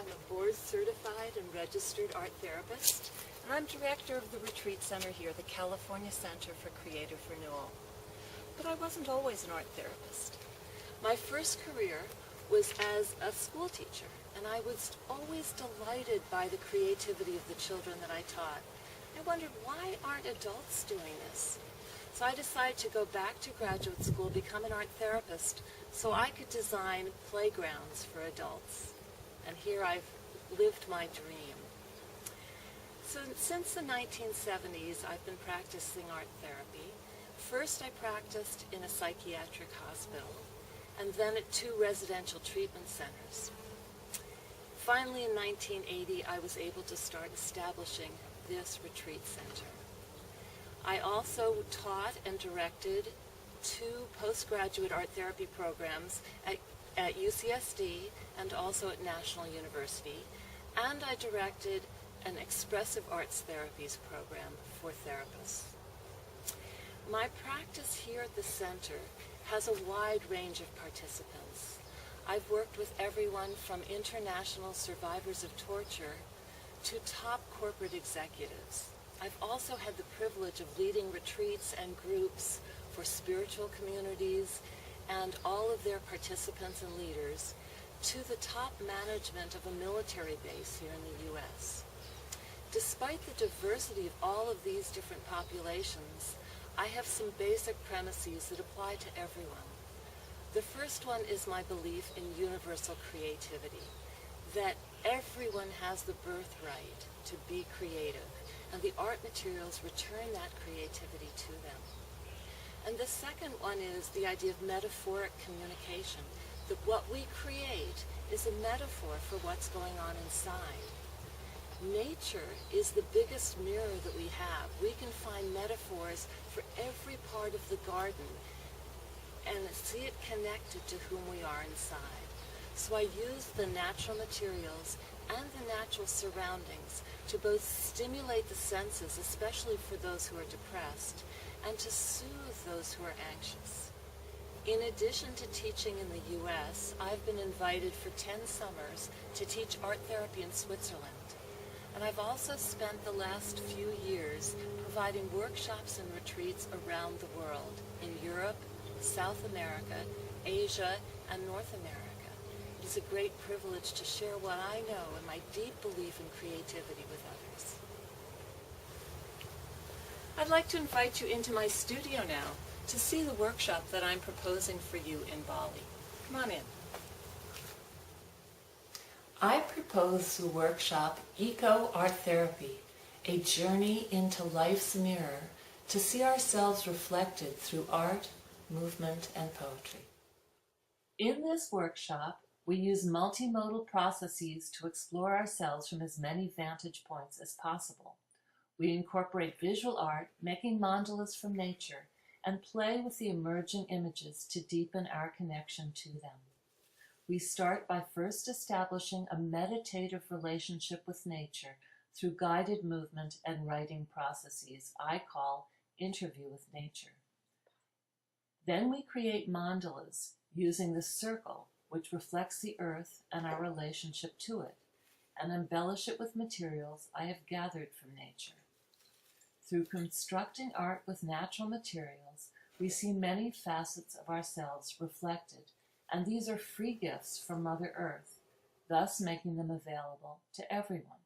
I'm a board-certified and registered art therapist, and I'm director of the retreat center here, the California Center for Creative Renewal. But I wasn't always an art therapist. My first career was as a school teacher, and I was always delighted by the creativity of the children that I taught. I wondered, why aren't adults doing this? So I decided to go back to graduate school, become an art therapist, so I could design playgrounds for adults. And here I've lived my dream. So since the 1970s, I've been practicing art therapy. First, I practiced in a psychiatric hospital, and then at 2 residential treatment centers. Finally, in 1980, I was able to start establishing this retreat center. I also taught and directed 2 postgraduate art therapy programs at UCSD and also at National University, and I directed an expressive arts therapies program for therapists. My practice here at the center has a wide range of participants. I've worked with everyone from international survivors of torture to top corporate executives. I've also had the privilege of leading retreats and groups for spiritual communities and all of their participants and leaders to the top management of a military base here in the U.S. Despite the diversity of all of these different populations, I have some basic premises that apply to everyone. The first one is my belief in universal creativity, that everyone has the birthright to be creative, and the art materials return that creativity to them. And the second one is the idea of metaphoric communication, that what we create is a metaphor for what's going on inside. Nature is the biggest mirror that we have. We can find metaphors for every part of the garden and see it connected to whom we are inside. So I use the natural materials and the natural surroundings to both stimulate the senses, especially for those who are depressed, and to soothe those who are anxious. In addition to teaching in the U.S., I've been invited for 10 summers to teach art therapy in Switzerland. And I've also spent the last few years providing workshops and retreats around the world, in Europe, South America, Asia, and North America. It is a great privilege to share what I know and my deep belief in creativity with others. I'd like to invite you into my studio now to see the workshop that I'm proposing for you in Bali. Come on in. I propose the workshop Eco Art Therapy, a journey into life's mirror to see ourselves reflected through art, movement, and poetry. In this workshop, we use multimodal processes to explore ourselves from as many vantage points as possible. We incorporate visual art, making mandalas from nature, and play with the emerging images to deepen our connection to them. We start by first establishing a meditative relationship with nature through guided movement and writing processes I call Interview with Nature. Then we create mandalas using the circle, which reflects the earth and our relationship to it, and embellish it with materials I have gathered from nature. Through constructing art with natural materials, we see many facets of ourselves reflected, and these are free gifts from Mother Earth, thus making them available to everyone.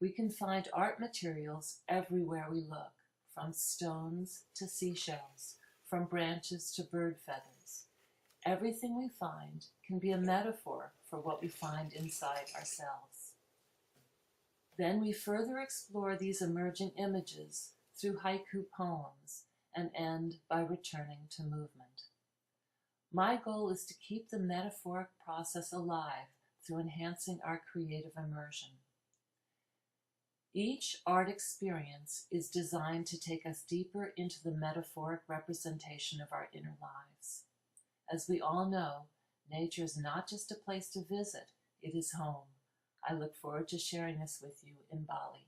We can find art materials everywhere we look, from stones to seashells, from branches to bird feathers. Everything we find can be a metaphor for what we find inside ourselves. Then we further explore these emerging images through haiku poems and end by returning to movement. My goal is to keep the metaphoric process alive through enhancing our creative immersion. Each art experience is designed to take us deeper into the metaphoric representation of our inner lives. As we all know, nature is not just a place to visit, it is home. I look forward to sharing this with you in Bali.